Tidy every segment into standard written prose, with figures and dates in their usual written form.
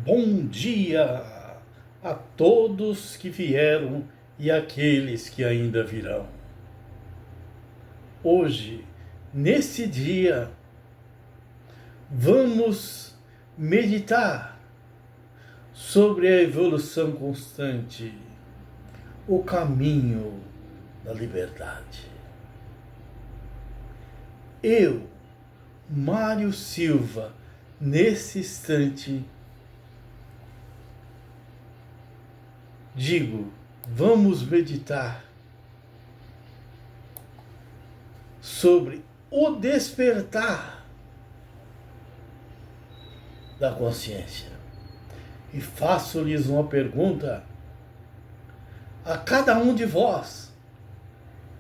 Bom dia a todos que vieram e aqueles que ainda virão. Hoje, nesse dia, vamos meditar sobre a evolução constante, o caminho da liberdade. Eu, Mário Silva, nesse instante, digo, vamos meditar sobre o despertar da consciência. E faço-lhes uma pergunta a cada um de vós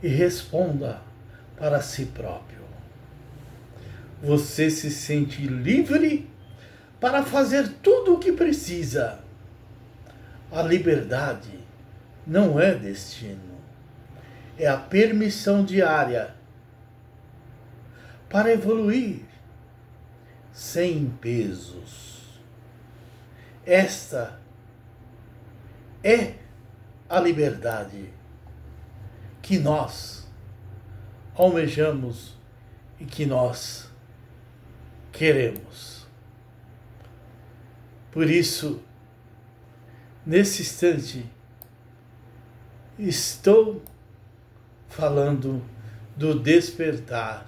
e responda para si próprio. Você se sente livre para fazer tudo o que precisa. A liberdade não é destino, é a permissão diária para evoluir sem pesos. Esta é a liberdade que nós almejamos e que nós queremos. Por isso, nesse instante, estou falando do despertar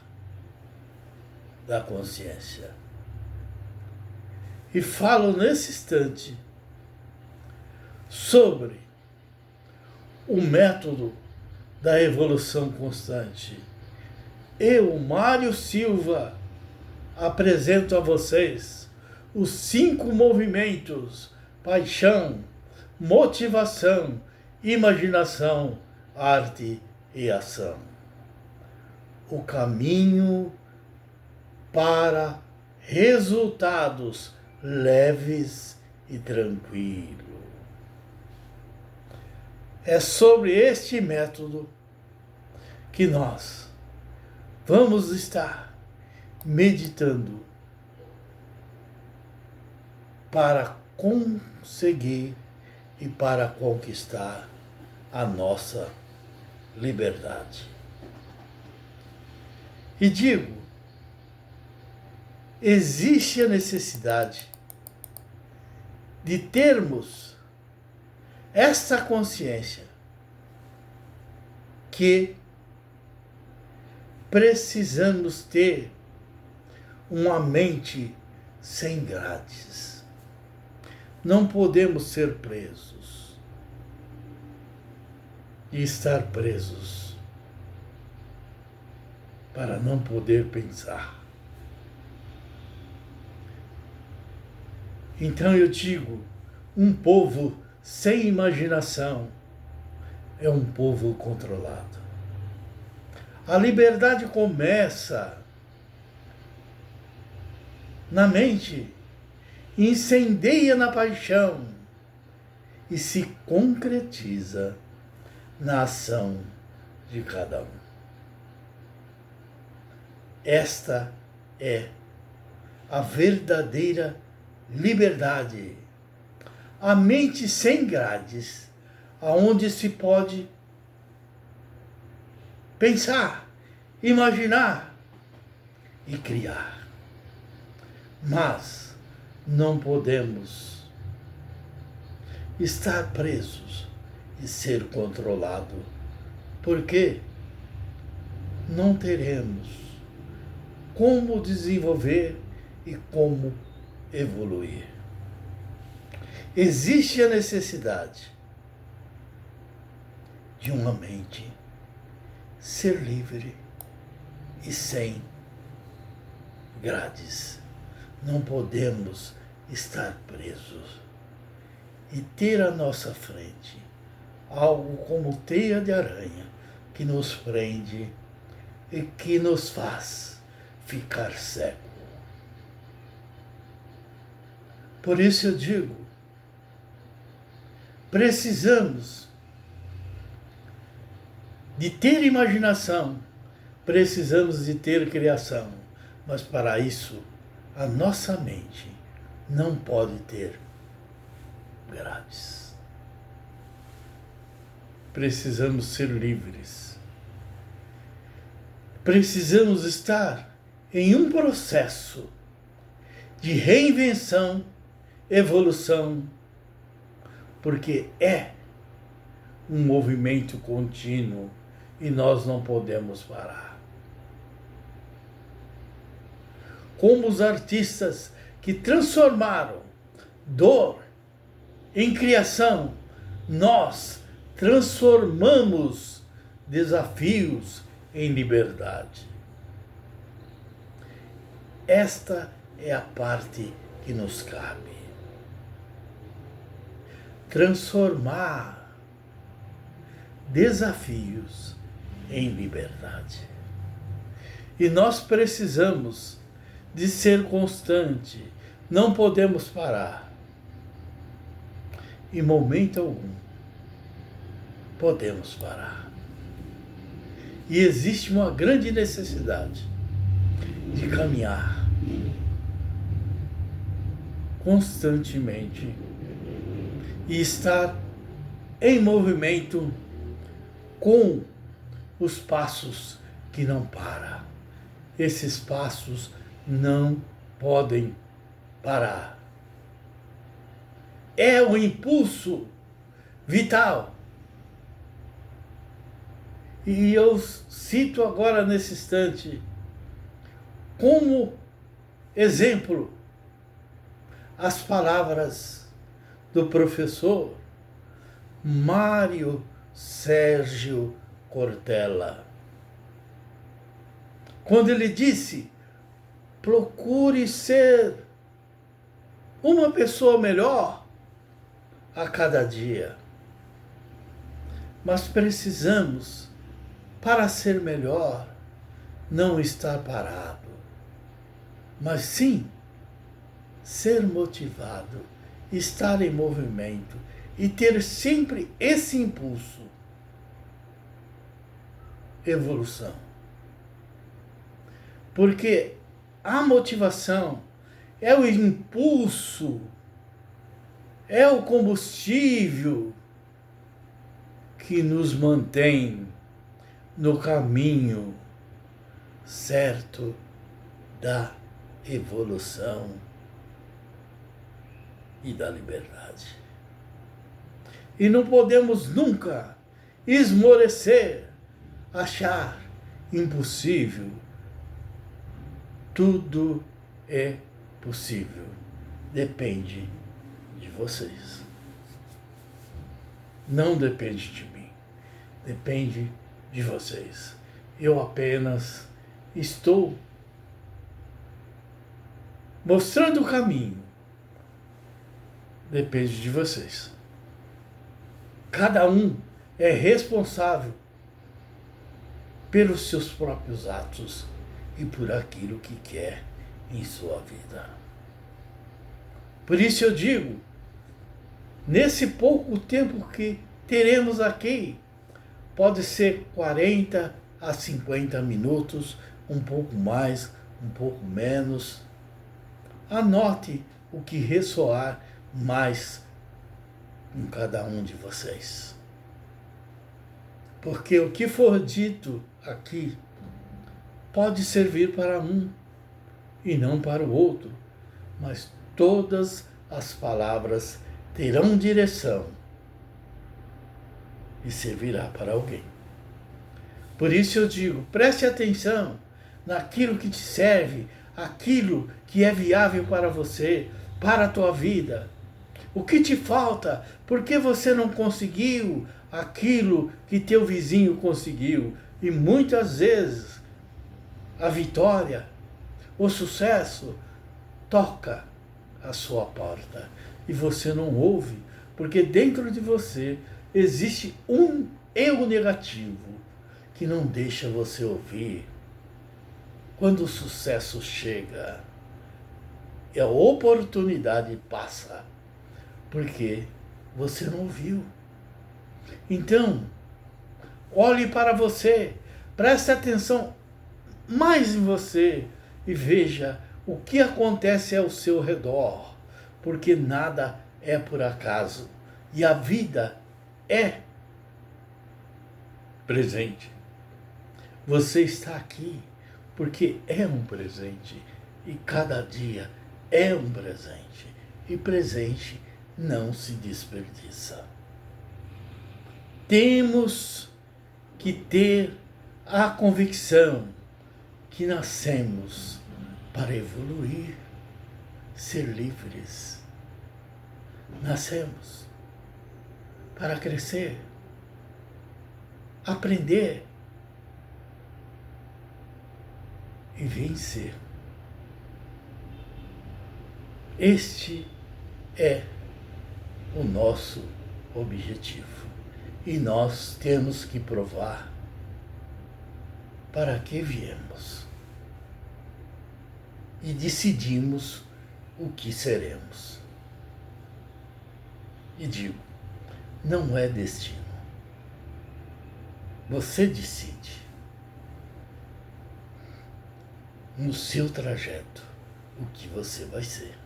da consciência. E falo nesse instante sobre o método da evolução constante. Eu, Mário Silva, apresento a vocês os 5 movimentos: paixão, motivação, imaginação, arte e ação. O caminho para resultados leves e tranquilos. É sobre este método que nós vamos estar meditando para conseguir e para conquistar a nossa liberdade. E digo, existe a necessidade de termos essa consciência que precisamos ter uma mente sem grades. Não podemos ser presos e estar presos para não poder pensar. Então eu digo, um povo sem imaginação é um povo controlado. A liberdade começa na mente, incendeia na paixão e se concretiza na ação de cada um. Esta é a verdadeira liberdade. A mente sem grades, aonde se pode pensar, imaginar e criar. Mas não podemos estar presos e ser controlados, porque não teremos como desenvolver e como evoluir. Existe a necessidade de uma mente ser livre e sem grades. Não podemos estar presos e ter à nossa frente algo como teia de aranha que nos prende e que nos faz ficar cego. Por isso eu digo, precisamos de ter imaginação, precisamos de ter criação, mas para isso a nossa mente não pode ter grades. Precisamos ser livres. Precisamos estar em um processo de reinvenção, evolução, porque é um movimento contínuo e nós não podemos parar. Como os artistas que transformaram dor em criação, nós transformamos desafios em liberdade. Esta é a parte que nos cabe. Transformar desafios em liberdade. E nós precisamos de ser constante, não podemos parar. Em momento algum podemos parar. E existe uma grande necessidade de caminhar constantemente e estar em movimento com os passos que não param. Esses passos não podem parar. É o impulso vital. E eu cito agora nesse instante, como exemplo, as palavras do professor Mário Sérgio Cortella, quando ele disse: procure ser uma pessoa melhor a cada dia. Mas precisamos, para ser melhor, não estar parado, mas sim ser motivado, estar em movimento e ter sempre esse impulso. Evolução. Porque a motivação é o impulso, é o combustível que nos mantém no caminho certo da evolução e da liberdade. E não podemos nunca esmorecer, achar impossível. Tudo é possível. Depende de vocês. Não depende de mim. Depende de vocês. Eu apenas estou mostrando o caminho. Depende de vocês. Cada um é responsável pelos seus próprios atos e por aquilo que quer em sua vida. Por isso eu digo, nesse pouco tempo que teremos aqui, pode ser 40 a 50 minutos, um pouco mais, um pouco menos. Anote o que ressoar mais em cada um de vocês. Porque o que for dito aqui pode servir para um e não para o outro, mas todas as palavras terão direção e servirá para alguém. Por isso eu digo, preste atenção naquilo que te serve, aquilo que é viável para você, para a tua vida. O que te falta? Por que você não conseguiu aquilo que teu vizinho conseguiu? E muitas vezes a vitória, o sucesso toca a sua porta e você não ouve, porque dentro de você existe um eu negativo que não deixa você ouvir. Quando o sucesso chega e a oportunidade passa, porque você não ouviu. Então, olhe para você, preste atenção mais em você e veja o que acontece ao seu redor, porque nada é por acaso. E a vida é presente. Você está aqui porque é um presente. E cada dia é um presente. E presente não se desperdiça. Temos que ter a convicção que nascemos para evoluir, ser livres. Nascemos para crescer, aprender e vencer. Este é o nosso objetivo. E nós temos que provar para que viemos. E decidimos o que seremos. E digo, não é destino. Você decide no seu trajeto o que você vai ser.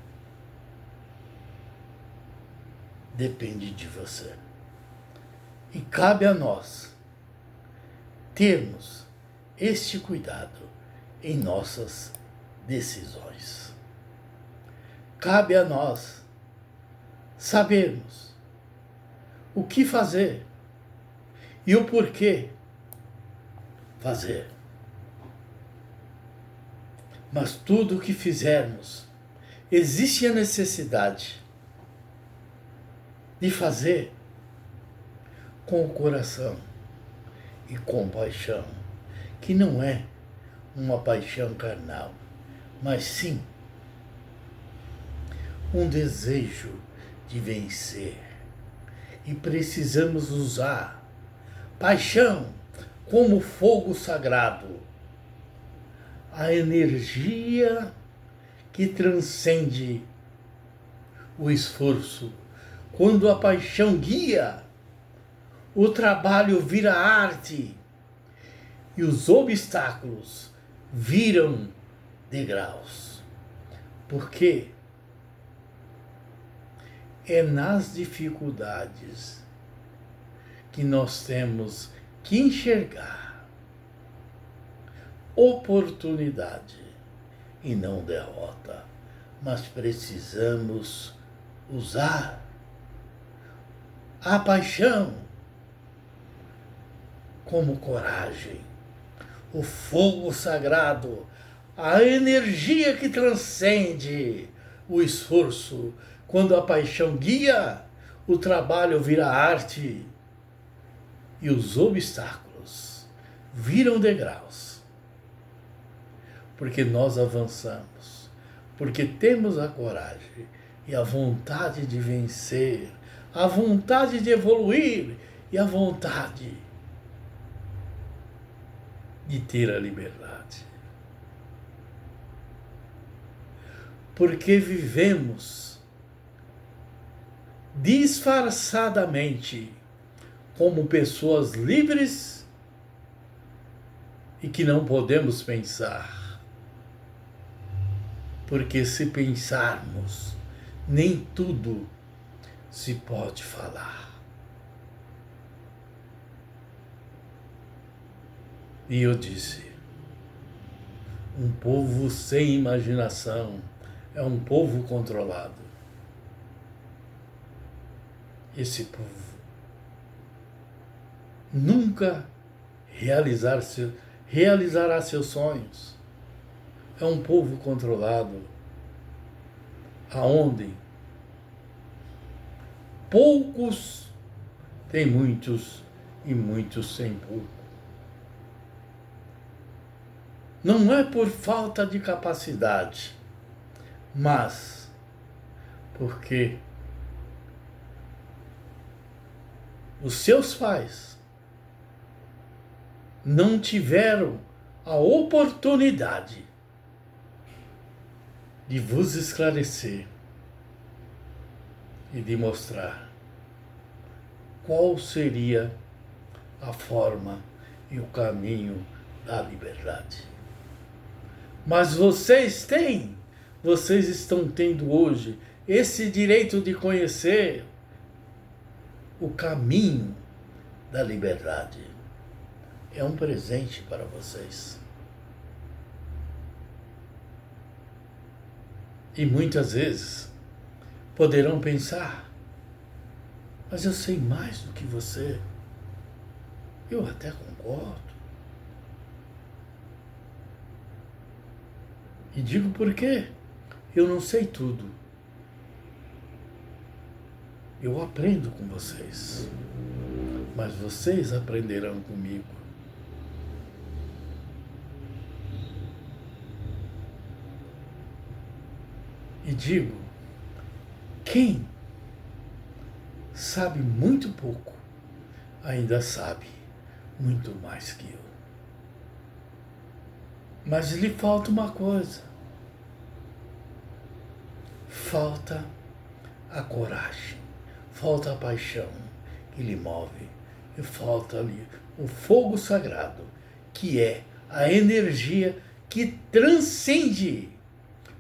Depende de você. E cabe a nós termos este cuidado em nossas decisões. Cabe a nós sabermos o que fazer e o porquê fazer. Mas tudo o que fizermos, existe a necessidade de fazer com o coração e com paixão, que não é uma paixão carnal, mas sim um desejo de vencer. E precisamos usar paixão como fogo sagrado, a energia que transcende o esforço. Quando a paixão guia, o trabalho vira arte e os obstáculos viram degraus. Porque é nas dificuldades que nós temos que enxergar oportunidade e não derrota. Mas precisamos usar a paixão como coragem, o fogo sagrado, a energia que transcende o esforço. Quando a paixão guia, o trabalho vira arte e os obstáculos viram degraus. Porque nós avançamos, porque temos a coragem e a vontade de vencer, a vontade de evoluir e a vontade de ter a liberdade. Porque vivemos disfarçadamente como pessoas livres e que não podemos pensar. Porque se pensarmos, nem tudo se pode falar. E eu disse, um povo sem imaginação é um povo controlado. Esse povo nunca realizará seus sonhos. É um povo controlado, aonde poucos têm muitos e muitos têm pouco. Não é por falta de capacidade, mas porque os seus pais não tiveram a oportunidade de vos esclarecer e de mostrar qual seria a forma e o caminho da liberdade. Mas vocês estão tendo hoje esse direito de conhecer o caminho da liberdade. É um presente para vocês. E muitas vezes poderão pensar, mas eu sei mais do que você. Eu até concordo. E digo por quê? Eu não sei tudo. Eu aprendo com vocês. Mas vocês aprenderão comigo. E digo, quem sabe muito pouco, ainda sabe muito mais que eu. Mas lhe falta uma coisa. Falta a coragem, falta a paixão que lhe move, e falta ali o fogo sagrado, que é a energia que transcende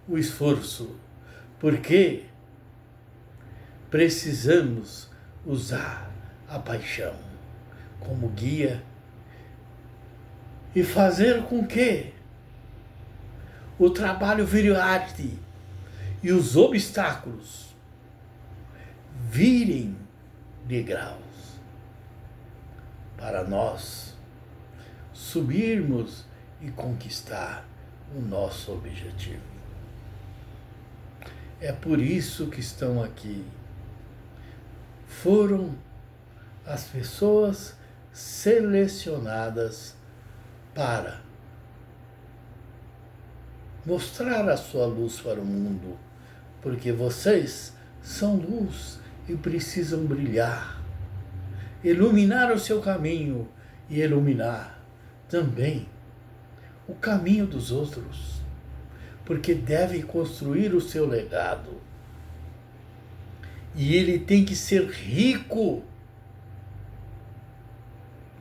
o esforço, porque precisamos usar a paixão como guia e fazer com que o trabalho vire arte e os obstáculos virem degraus para nós subirmos e conquistar o nosso objetivo. É por isso que estão aqui. Foram as pessoas selecionadas para mostrar a sua luz para o mundo, porque vocês são luz e precisam brilhar, iluminar o seu caminho e iluminar também o caminho dos outros, porque devem construir o seu legado. E ele tem que ser rico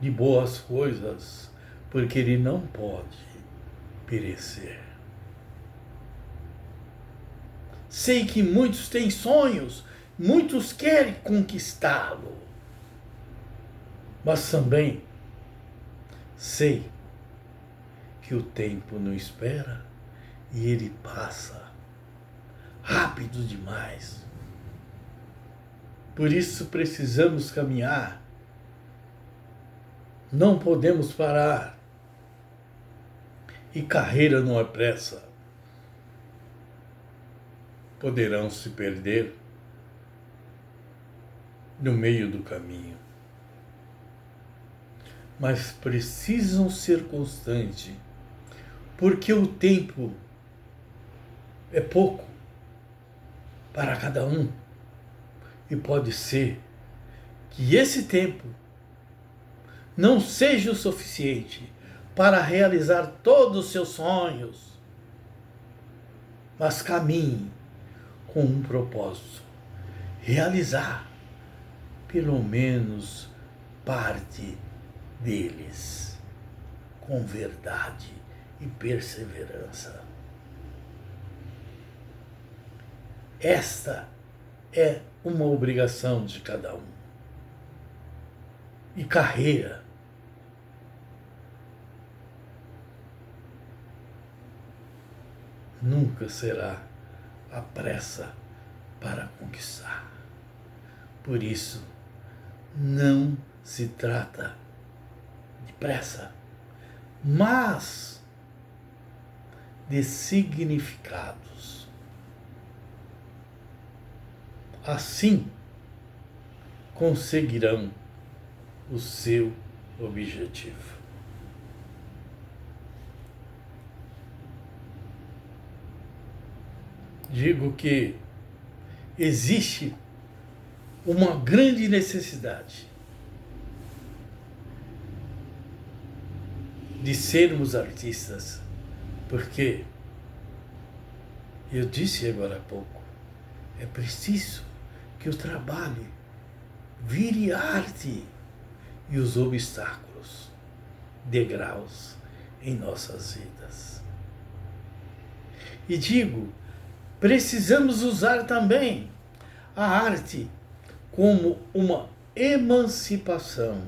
de boas coisas, porque ele não pode perecer. Sei que muitos têm sonhos, muitos querem conquistá-lo, mas também sei que o tempo não espera e ele passa rápido demais. Por isso precisamos caminhar, não podemos parar. E carreira não é pressa. Poderão se perder no meio do caminho. Mas precisam ser constantes, porque o tempo é pouco para cada um. E pode ser que esse tempo não seja o suficiente para realizar todos os seus sonhos, mas caminhe com um propósito, realizar pelo menos parte deles com verdade e perseverança. Esta é uma obrigação de cada um. E carreira nunca será a pressa para conquistar. Por isso, não se trata de pressa, mas de significados. Assim, conseguirão o seu objetivo. Digo que existe uma grande necessidade de sermos artistas, porque eu disse agora há pouco, é preciso que o trabalho vire arte e os obstáculos, degraus em nossas vidas. E digo, precisamos usar também a arte como uma emancipação.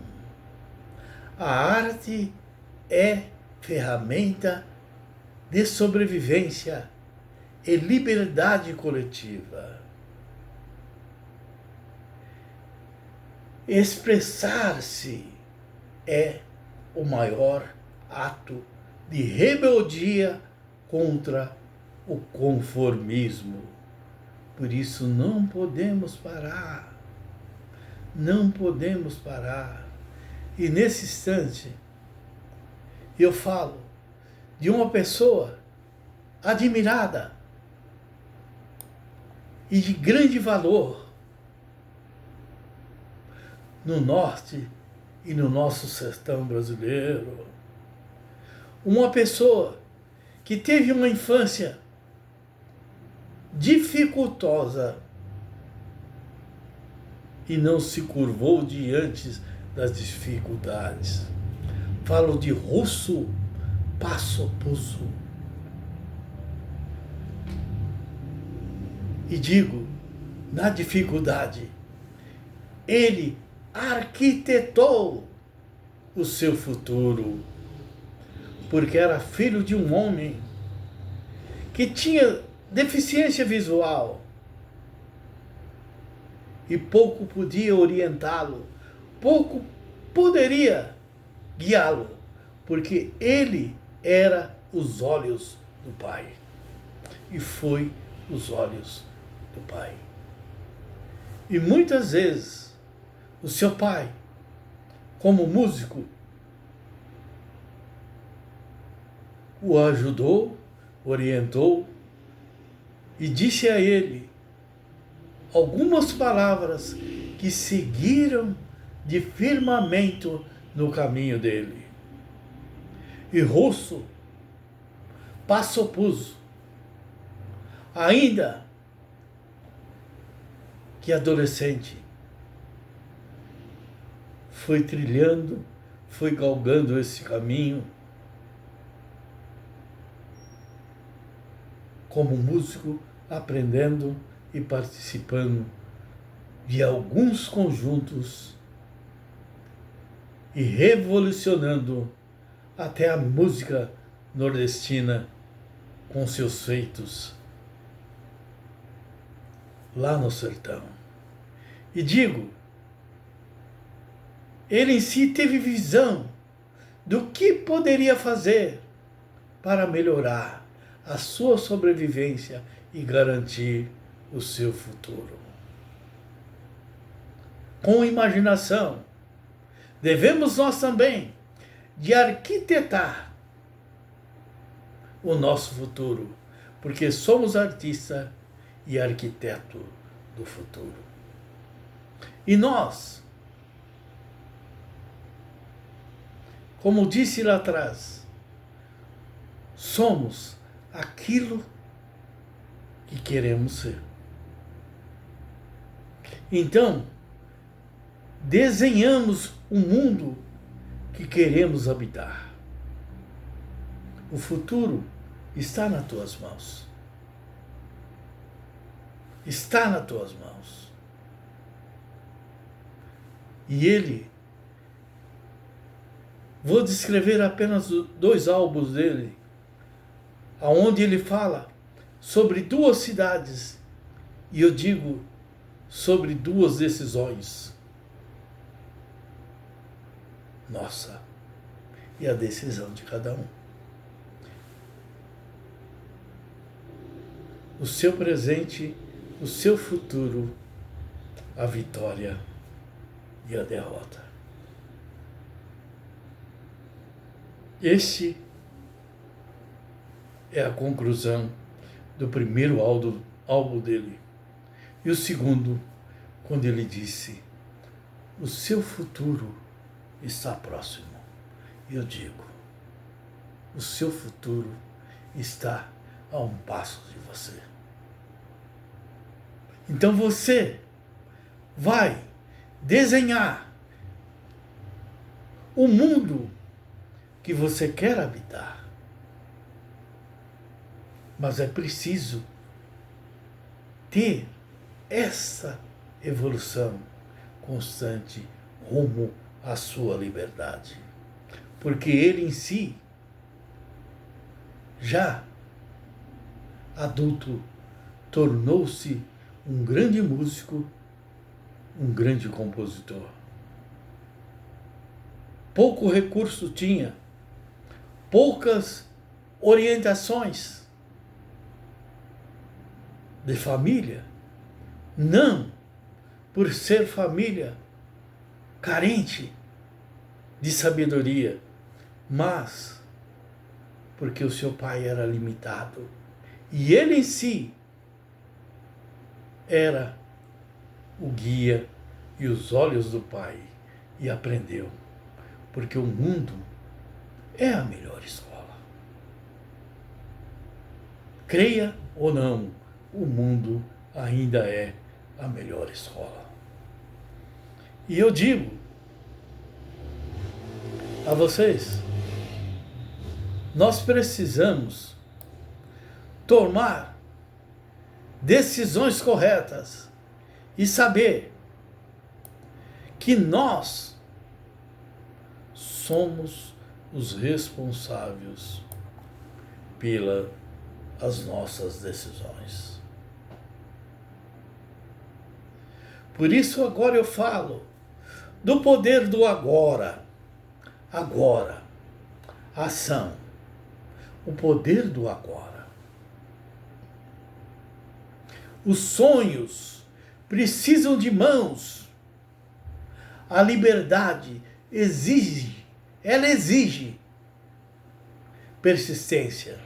A arte é ferramenta de sobrevivência e liberdade coletiva. Expressar-se é o maior ato de rebeldia contra o conformismo. Por isso não podemos parar. Não podemos parar. E nesse instante, eu falo de uma pessoa admirada e de grande valor no norte e no nosso sertão brasileiro. Uma pessoa que teve uma infância dificultosa e não se curvou diante das dificuldades. Falo de Russo Passopouso. E digo, na dificuldade, ele arquitetou o seu futuro, porque era filho de um homem que tinha deficiência visual e pouco podia orientá-lo, pouco poderia guiá-lo, porque ele era os olhos do Pai. E foi os olhos do Pai. E muitas vezes o seu pai, como músico, o ajudou, orientou e disse a ele algumas palavras que seguiram de firmamento no caminho dele. E Russo Passopouso, ainda que adolescente, foi trilhando, foi galgando esse caminho como músico, aprendendo e participando de alguns conjuntos e revolucionando até a música nordestina com seus feitos lá no sertão. E digo, ele em si teve visão do que poderia fazer para melhorar a sua sobrevivência e garantir o seu futuro. Com imaginação, devemos nós também de arquitetar o nosso futuro, porque somos artista e arquiteto do futuro. E nós, como disse lá atrás, somos aquilo que queremos ser. Então, desenhamos o mundo que queremos habitar. O futuro está nas tuas mãos. Está nas tuas mãos. E ele, vou descrever apenas 2 álbuns dele, aonde ele fala sobre 2 cidades, e eu digo sobre 2 decisões. Nossa, e a decisão de cada um. O seu presente, o seu futuro, a vitória e a derrota. Este é a conclusão do primeiro álbum dele. E o segundo, quando ele disse, o seu futuro está próximo. E eu digo, o seu futuro está a um passo de você. Então você vai desenhar o mundo que você quer habitar. Mas é preciso ter essa evolução constante rumo à sua liberdade. Porque ele em si, já adulto, tornou-se um grande músico, um grande compositor. Pouco recurso tinha, poucas orientações de família, não por ser família carente de sabedoria, mas porque o seu pai era limitado e ele em si era o guia e os olhos do pai, e aprendeu, porque o mundo é a melhor escola. Creia ou não, o mundo ainda é a melhor escola. E eu digo a vocês, nós precisamos tomar decisões corretas e saber que nós somos os responsáveis pelas nossas decisões. Por isso agora eu falo do poder do agora. Agora. Ação. O poder do agora. Os sonhos precisam de mãos. A liberdade exige persistência.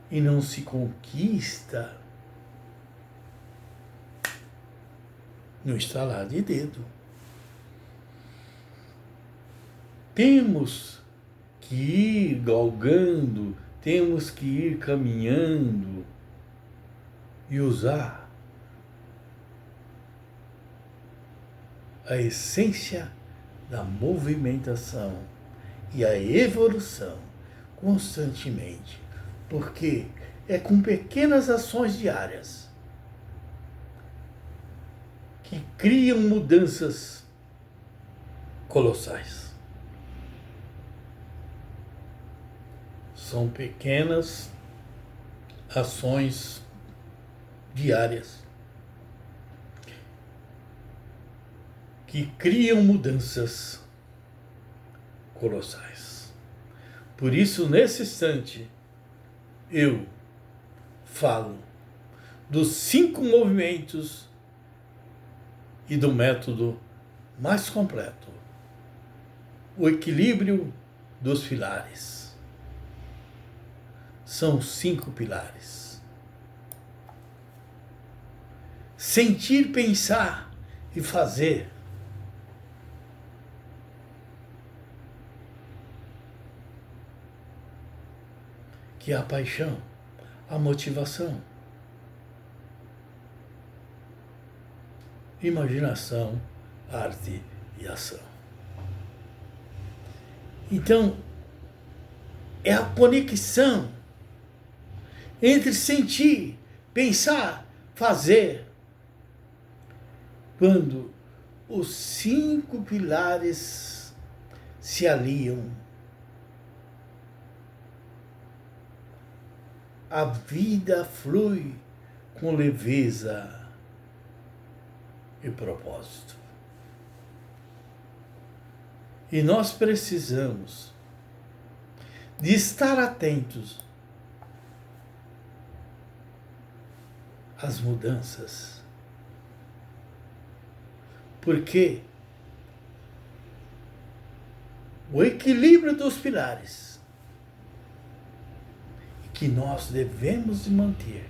E não se conquista no estalar de dedo. Temos que ir galgando, temos que ir caminhando e usar a essência da movimentação e a evolução constantemente, porque é com pequenas ações diárias que criam mudanças colossais. São pequenas ações diárias que criam mudanças colossais. Por isso, nesse instante, eu falo dos 5 movimentos e do método mais completo, o equilíbrio dos pilares. São 5 pilares. Sentir, pensar e fazer. Que é a paixão, a motivação, imaginação, arte e ação. Então, é a conexão entre sentir, pensar, fazer, quando os 5 pilares se aliam. A vida flui com leveza e propósito. E nós precisamos de estar atentos às mudanças. Porque o equilíbrio dos pilares que nós devemos manter,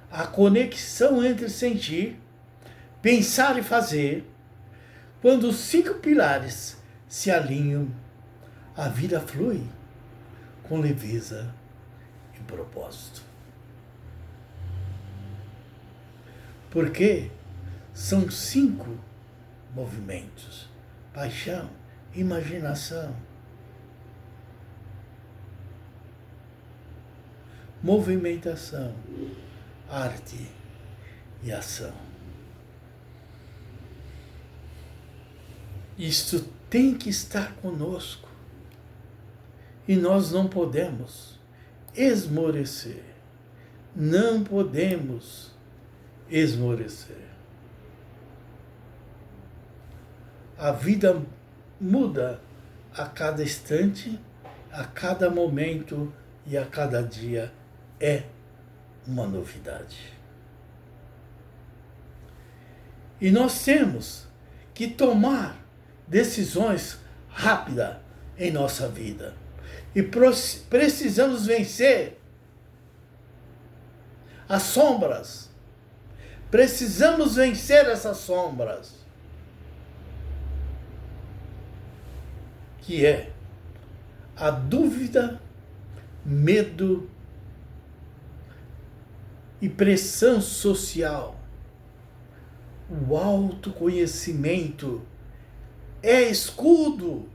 a conexão entre sentir, pensar e fazer, quando os 5 pilares se alinham, a vida flui com leveza e propósito. Porque são 5 movimentos: paixão, imaginação, movimentação, arte e ação. Isto tem que estar conosco e nós não podemos esmorecer. Não podemos esmorecer. A vida muda a cada instante, a cada momento e a cada dia é uma novidade. E nós temos que tomar decisões rápidas em nossa vida. E precisamos vencer as sombras. Precisamos vencer essas sombras. Que é a dúvida, medo e pressão social. O autoconhecimento é escudo,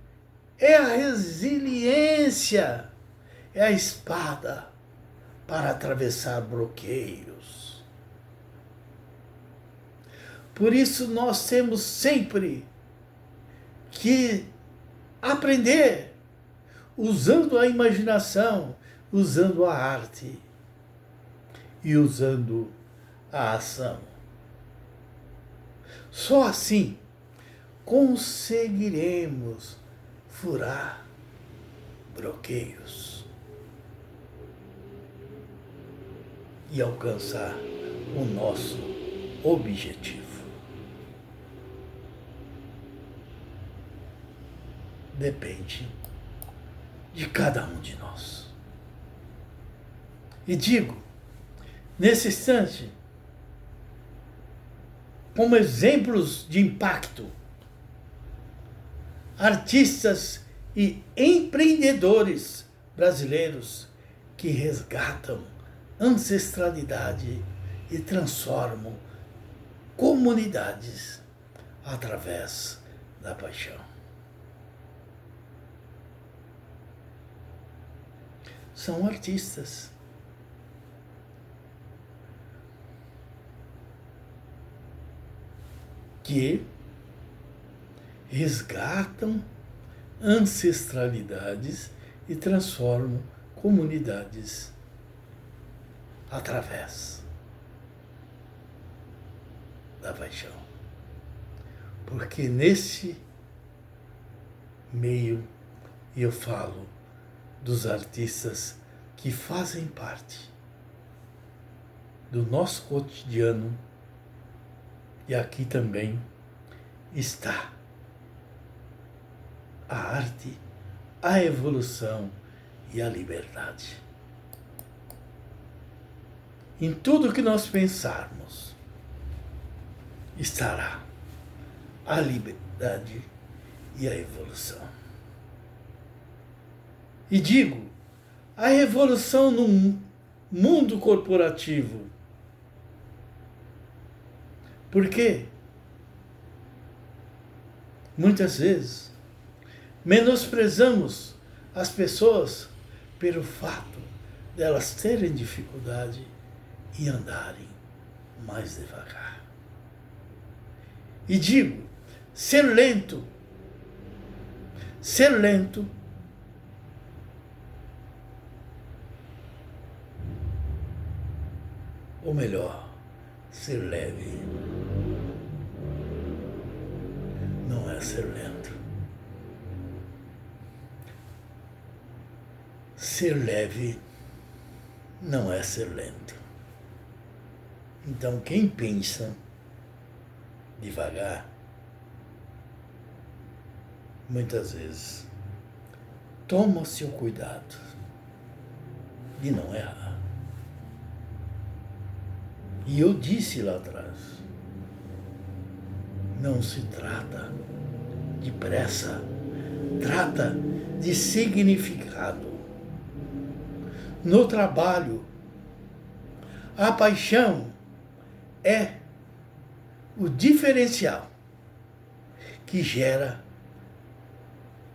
é a resiliência, é a espada para atravessar bloqueios. Por isso nós temos sempre que aprender usando a imaginação, usando a arte e usando a ação. Só assim conseguiremos furar bloqueios e alcançar o nosso objetivo. Depende de cada um de nós. E digo, nesse instante, como exemplos de impacto, artistas e empreendedores brasileiros que resgatam ancestralidade e transformam comunidades através da paixão. São artistas. Que resgatam ancestralidades e transformam comunidades através da paixão. Porque nesse meio eu falo dos artistas que fazem parte do nosso cotidiano. E aqui também está a arte, a evolução e a liberdade. Em tudo que nós pensarmos estará a liberdade e a evolução. E digo, a evolução no mundo corporativo. Porque muitas vezes menosprezamos as pessoas pelo fato delas terem dificuldade em andarem mais devagar. E digo, ser lento, ou melhor, ser leve, não é ser lento. Ser leve não é ser lento. Então, quem pensa devagar, muitas vezes, toma seu cuidado de não errar. E eu disse lá atrás, não se trata de pressa, trata de significado. No trabalho, a paixão é o diferencial que gera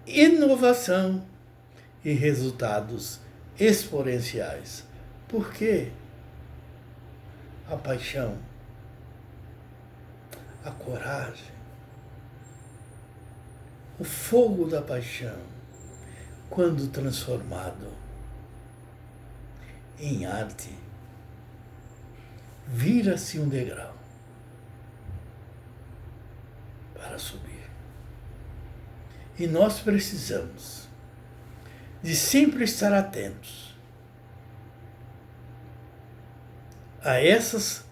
inovação e resultados exponenciais Por quê? A paixão, a coragem, o fogo da paixão, quando transformado em arte, vira-se um degrau para subir. E nós precisamos de sempre estar atentos a essas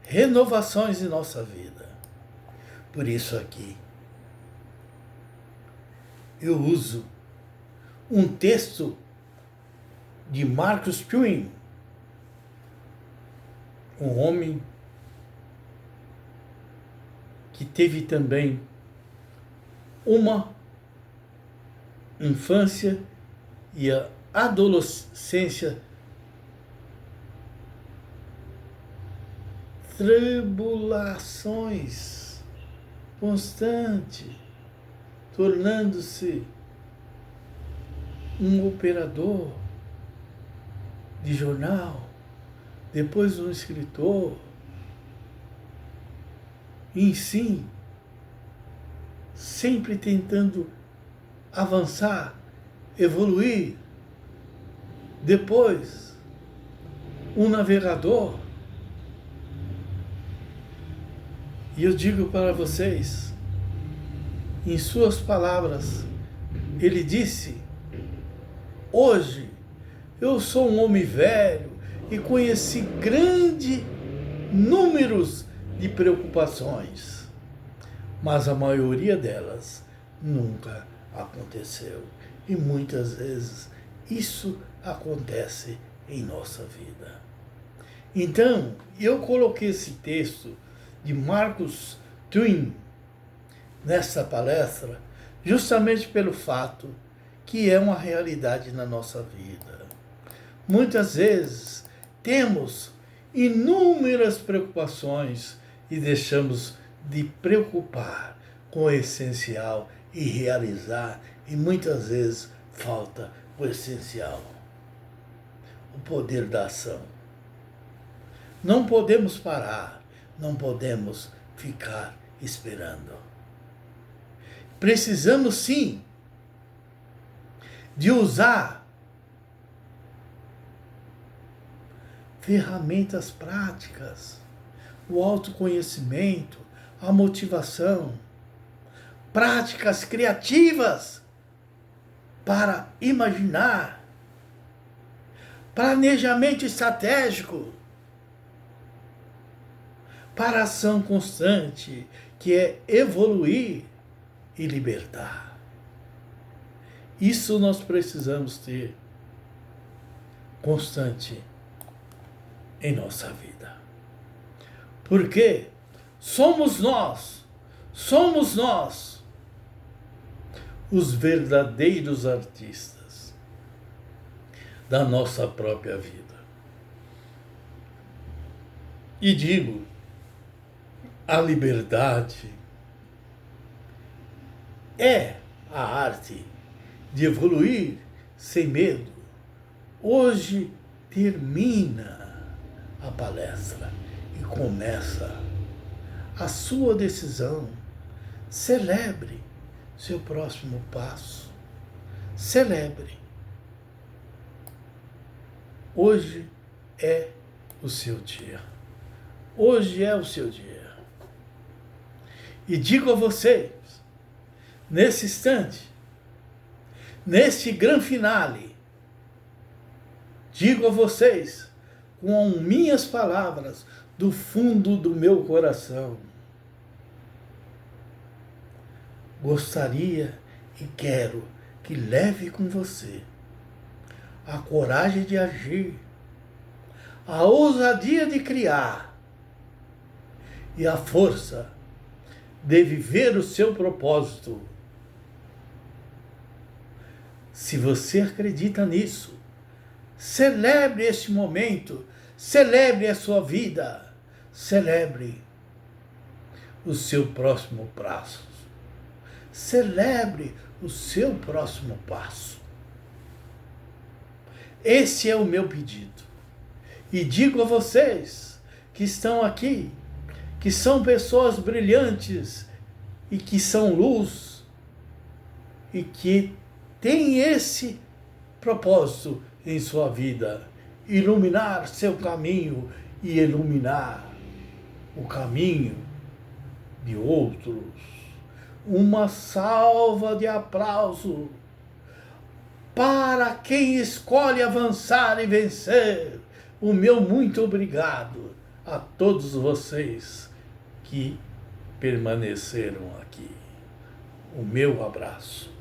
renovações em nossa vida. Por isso aqui eu uso um texto de Marcus Twain, um homem que teve também uma infância e a adolescência tribulações constantes, tornando-se um operador de jornal, depois um escritor, e sim, sempre tentando avançar, evoluir. Depois, um navegador. E eu digo para vocês, em suas palavras, ele disse: hoje eu sou um homem velho e conheci grandes números de preocupações, mas a maioria delas nunca aconteceu. E muitas vezes isso acontece em nossa vida. Então, eu coloquei esse texto de Marcus Twain nessa palestra justamente pelo fato que é uma realidade na nossa vida. Muitas vezes temos inúmeras preocupações e deixamos de preocupar com o essencial e realizar, e muitas vezes falta o essencial, o poder da ação. Não podemos parar, não podemos ficar esperando. Precisamos sim de usar ferramentas práticas, o autoconhecimento, a motivação, práticas criativas para imaginar, planejamento estratégico para ação constante, que é evoluir e libertar. Isso nós precisamos ter constante em nossa vida. Porque somos nós os verdadeiros artistas da nossa própria vida. E digo, a liberdade é a arte de evoluir sem medo. Hoje termina a palestra e começa a sua decisão. Celebre seu próximo passo. Celebre. Hoje é o seu dia. Hoje é o seu dia. E digo a vocês, nesse instante, neste grande finale, digo a vocês, com minhas palavras, do fundo do meu coração, gostaria e quero que leve com você a coragem de agir, a ousadia de criar e a força de viver o seu propósito. Se você acredita nisso, celebre este momento, celebre a sua vida, celebre o seu próximo passo, celebre o seu próximo passo. Esse é o meu pedido. E digo a vocês que estão aqui, que são pessoas brilhantes e que são luz e que têm esse propósito em sua vida, iluminar seu caminho e iluminar o caminho de outros. Uma salva de aplauso para quem escolhe avançar e vencer. O meu muito obrigado a todos vocês que permaneceram aqui. O meu abraço.